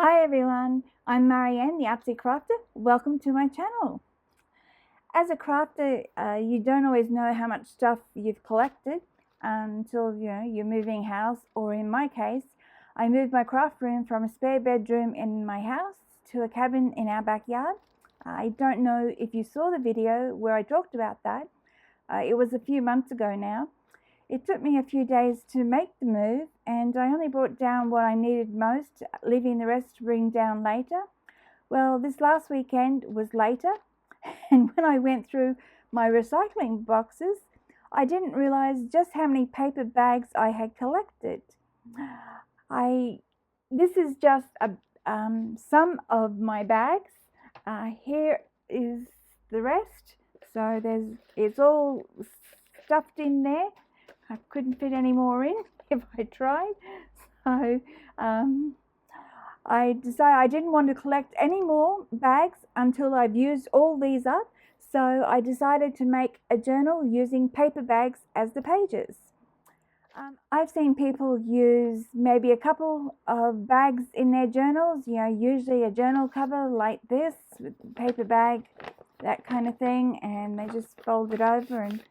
Hi everyone, I'm Marieanne, the Artsie Crafter. Welcome to my channel. As a crafter, you don't always know how much stuff you've collected until you're moving house, or in my case, I moved my craft room from a spare bedroom in my house to a cabin in our backyard. I don't know if you saw the video where I talked about that. It was a few months ago now. It took me a few days to make the move, and I only brought down what I needed most, leaving the rest to bring down later. Well, this last weekend was later, and when I went through my recycling boxes, I didn't realize just how many paper bags I had collected. This is just some of my bags. Here is the rest. So it's all stuffed in there. I couldn't fit any more in if I tried. So I decided I didn't want to collect any more bags until I've used all these up. So I decided to make a journal using paper bags as the pages. I've seen people use maybe a couple of bags in their journals, usually a journal cover like this, with a paper bag, that kind of thing, and they just fold it over and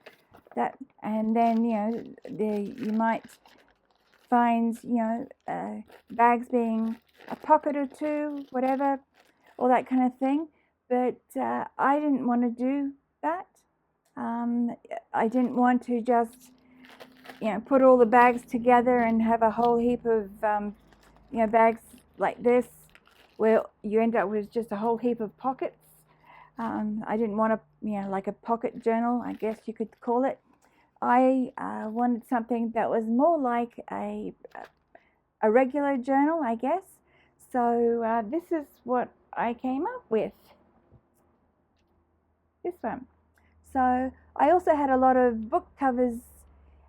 that, and then you might find bags being a pocket or two, whatever, all that kind of thing. But I didn't want to do that. I didn't want to just put all the bags together and have a whole heap of bags like this, where you end up with just a whole heap of pockets. I didn't want like a pocket journal, I guess you could call it. I wanted something that was more like a regular journal, I guess. So this is what I came up with. This one. So I also had a lot of book covers,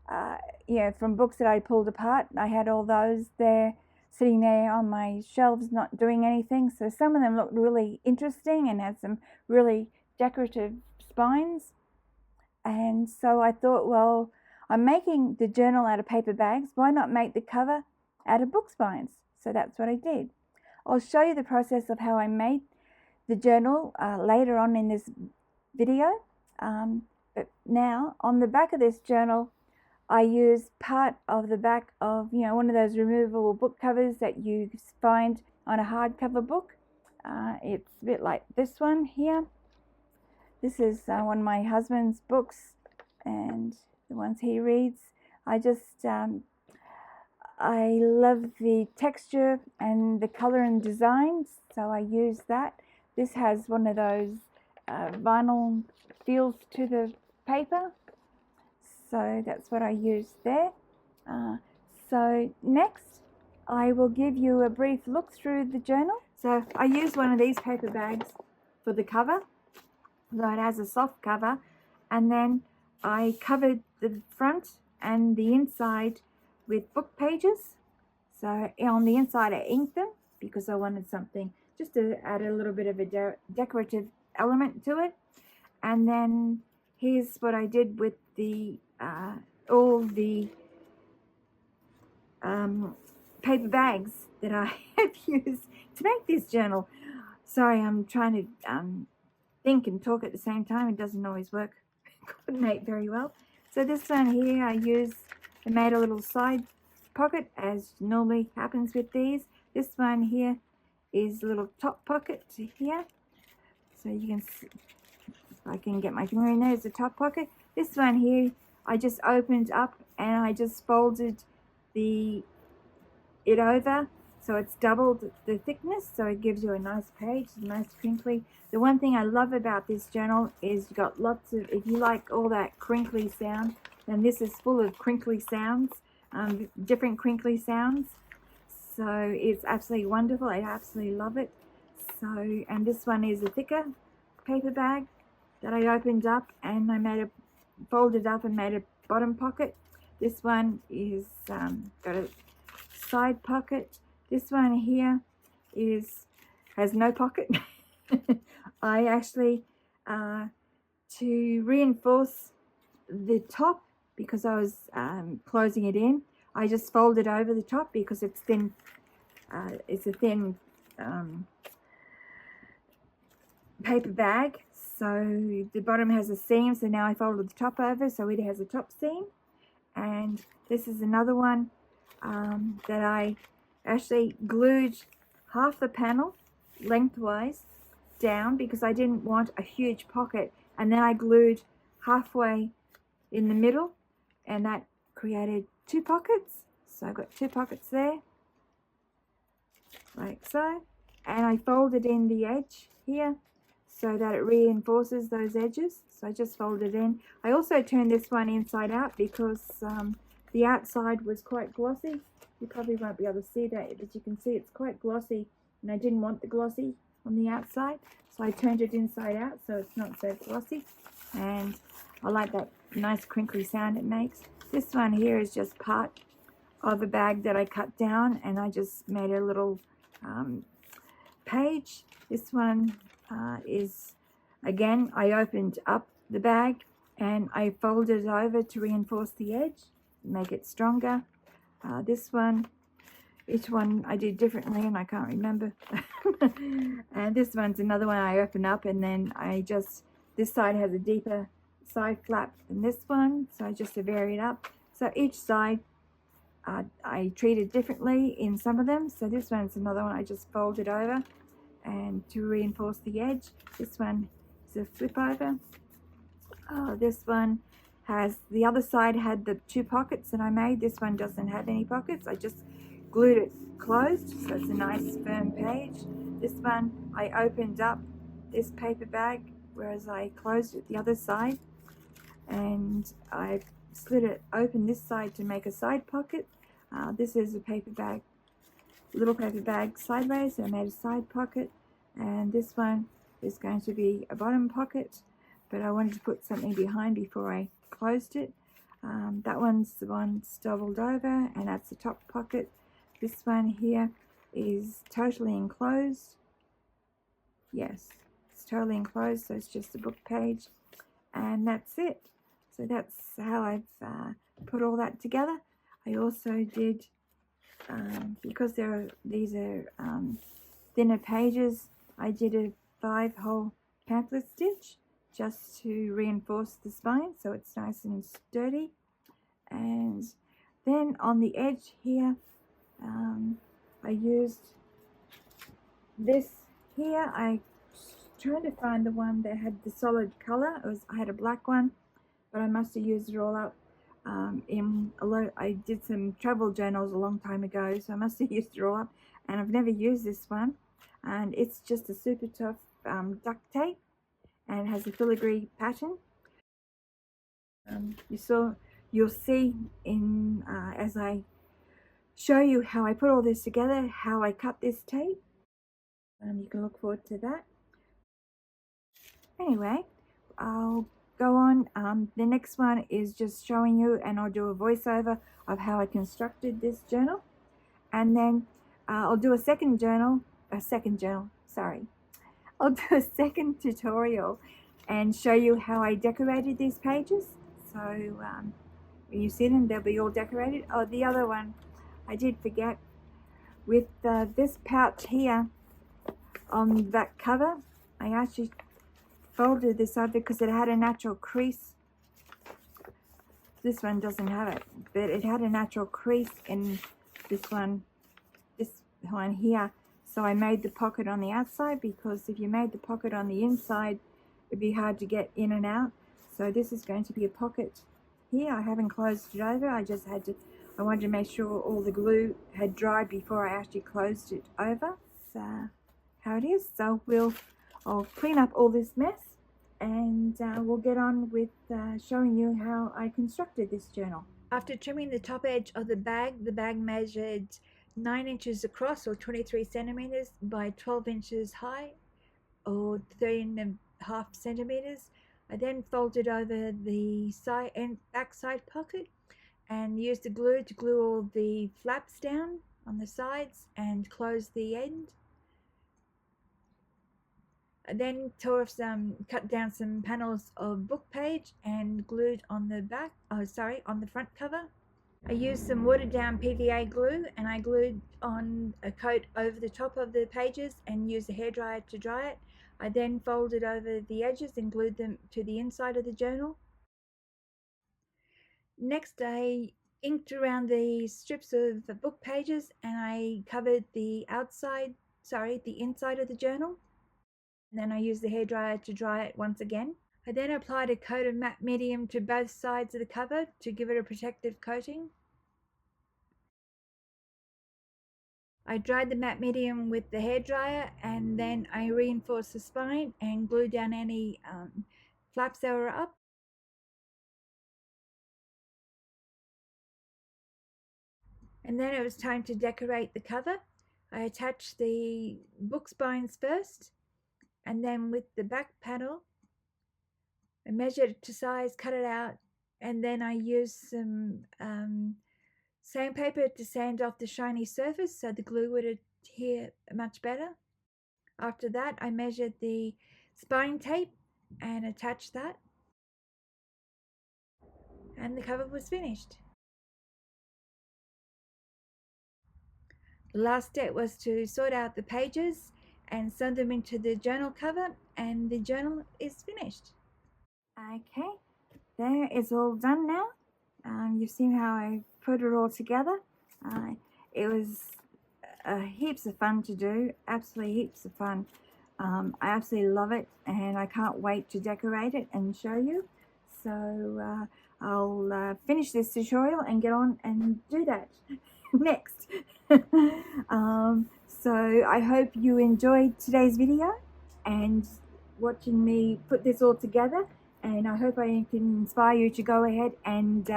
from books that I pulled apart. I had all those there, sitting there on my shelves, not doing anything. So some of them looked really interesting and had some really decorative spines. And so I thought, well, I'm making the journal out of paper bags. Why not make the cover out of book spines? So that's what I did. I'll show you the process of how I made the journal later on in this video. But now, on the back of this journal, I use part of the back of, one of those removable book covers that you find on a hardcover book. It's a bit like this one here. This is one of my husband's books and the ones he reads. I love the texture and the color and designs, so I use that. This has one of those vinyl feels to the paper, so that's what I use there. So next, I will give you a brief look through the journal. So I use one of these paper bags for the cover, though it has a soft cover, and then I covered the front and the inside with book pages. So on the inside I inked them because I wanted something just to add a little bit of a decorative element to it. And then here's what I did with the all the paper bags that I have used to make this journal. Sorry, I'm trying to think and talk at the same time. It doesn't always coordinate very well. So this one here I made a little side pocket, as normally happens with these. This one here is a little top pocket here, so you can see, if I can get my finger in there, it's a top pocket. This one here I just opened up and I just folded it over, so it's doubled the thickness, so it gives you a nice page, nice crinkly. The one thing I love about this journal is you've got lots of, if you like all that crinkly sound, then this is full of crinkly sounds, different crinkly sounds. So it's absolutely wonderful. I absolutely love it. So, and this one is a thicker paper bag that I opened up and I folded up and made a bottom pocket. This one is got a side pocket. This one here has no pocket. I actually, to reinforce the top, because I was closing it in, I just folded over the top because it's thin. It's a thin paper bag. So the bottom has a seam, so now I folded the top over so it has a top seam. And this is another one that I actually glued half the panel lengthwise down because I didn't want a huge pocket, and then I glued halfway in the middle, and that created 2 pockets. So I've got 2 pockets there, like so, and I folded in the edge here so that it reinforces those edges. So I just folded in. I also turned this one inside out because the outside was quite glossy. You probably won't be able to see that, but you can see it's quite glossy, and I didn't want the glossy on the outside, so I turned it inside out so it's not so glossy, and I like that nice crinkly sound it makes. This one here is just part of a bag that I cut down, and I just made a little page. This one is, again, I opened up the bag and I folded it over to reinforce the edge, make it stronger. This one, each one I did differently and I can't remember. And this one's another one I open up, and then I just, this side has a deeper side flap than this one, so just to vary it up. So each side I treated differently in some of them. So this one's another one I just folded over and to reinforce the edge. This one is a flip over. This one has, the other side had the 2 pockets that I made. This one doesn't have any pockets. I just glued it closed, so it's a nice firm page. This one I opened up this paper bag, whereas I closed it the other side, and I slid it open this side to make a side pocket. This is a paper bag, little paper bag sideways, so I made a side pocket, and this one is going to be a bottom pocket, but I wanted to put something behind before I closed it. That one's the one doubled over, and that's the top pocket. This one here is totally enclosed. Yes, it's totally enclosed, so it's just a book page, and that's it. So that's how I've put all that together. I also did, because these are thinner pages, I did a 5-hole pamphlet stitch just to reinforce the spine so it's nice and sturdy. And then on the edge here, I used this here. I trying to find the one that had the solid color. I had a black one, but I must have used it all up. I did some travel journals a long time ago, so I must have used it all up, and I've never used this one, and it's just a super tough duct tape, and it has a filigree pattern. You'll see in as I show you how I put all this together, how I cut this tape. You can look forward to that. Anyway, I'll go on. The next one is just showing you, and I'll do a voiceover of how I constructed this journal, and then I'll do a second second tutorial and show you how I decorated these pages. So when you see them, they'll be all decorated. Oh, the other one I did forget, with this pouch here on that cover, I actually folded this up because it had a natural crease. This one doesn't have it, but it had a natural crease in this one here. So I made the pocket on the outside, because if you made the pocket on the inside, it'd be hard to get in and out. So this is going to be a pocket here. I haven't closed it over. I wanted to make sure all the glue had dried before I actually closed it over. So how it is. So I'll clean up all this mess, and we'll get on with showing you how I constructed this journal. After trimming the top edge of the bag measured 9 inches across, or 23 centimeters by 12 inches high, or 13.5 centimeters. I then folded over the side and back side pocket and used the glue to glue all the flaps down on the sides and close the end. I then cut down some panels of book page and glued on the on the front cover. I used some watered down PVA glue and I glued on a coat over the top of the pages and used a hairdryer to dry it. I then folded over the edges and glued them to the inside of the journal. Next, I inked around the strips of the book pages and I covered the inside of the journal. And then I used the hairdryer to dry it once again. I then applied a coat of matte medium to both sides of the cover to give it a protective coating. I dried the matte medium with the hairdryer and then I reinforced the spine and glued down any flaps that were up. And then it was time to decorate the cover. I attached the book spines first, and then with the back panel I measured it to size, cut it out, and then I used some sandpaper to sand off the shiny surface so the glue would adhere much better. After that, I measured the spine tape and attached that, and the cover was finished. The last step was to sort out the pages and send them into the journal cover, and the journal is finished. Okay, there it's all done now. You've seen how I put it all together. It was heaps of fun to do, absolutely heaps of fun. I absolutely love it and I can't wait to decorate it and show you. So I'll finish this tutorial and get on and do that next. So I hope you enjoyed today's video and watching me put this all together, and I hope I can inspire you to go ahead and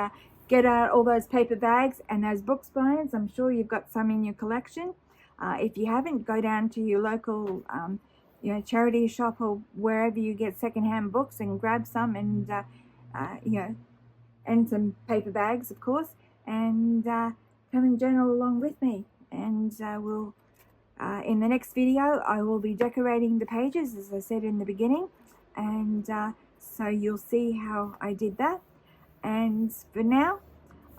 get out all those paper bags and those book spines. I'm sure you've got some in your collection. If you haven't, go down to your local charity shop or wherever you get secondhand books and grab some, and and some paper bags, of course, and come and journal along with me. And we'll in the next video I will be decorating the pages, as I said in the beginning, and so you'll see how I did that. And for now,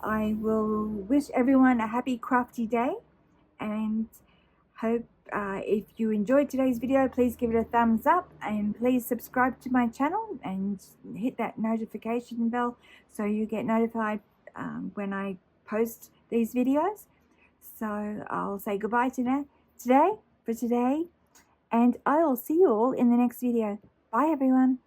I will wish everyone a happy crafty day, and hope if you enjoyed today's video, please give it a thumbs up and please subscribe to my channel and hit that notification bell so you get notified when I post these videos. So I'll say goodbye for today, and I will see you all in the next video. Bye everyone.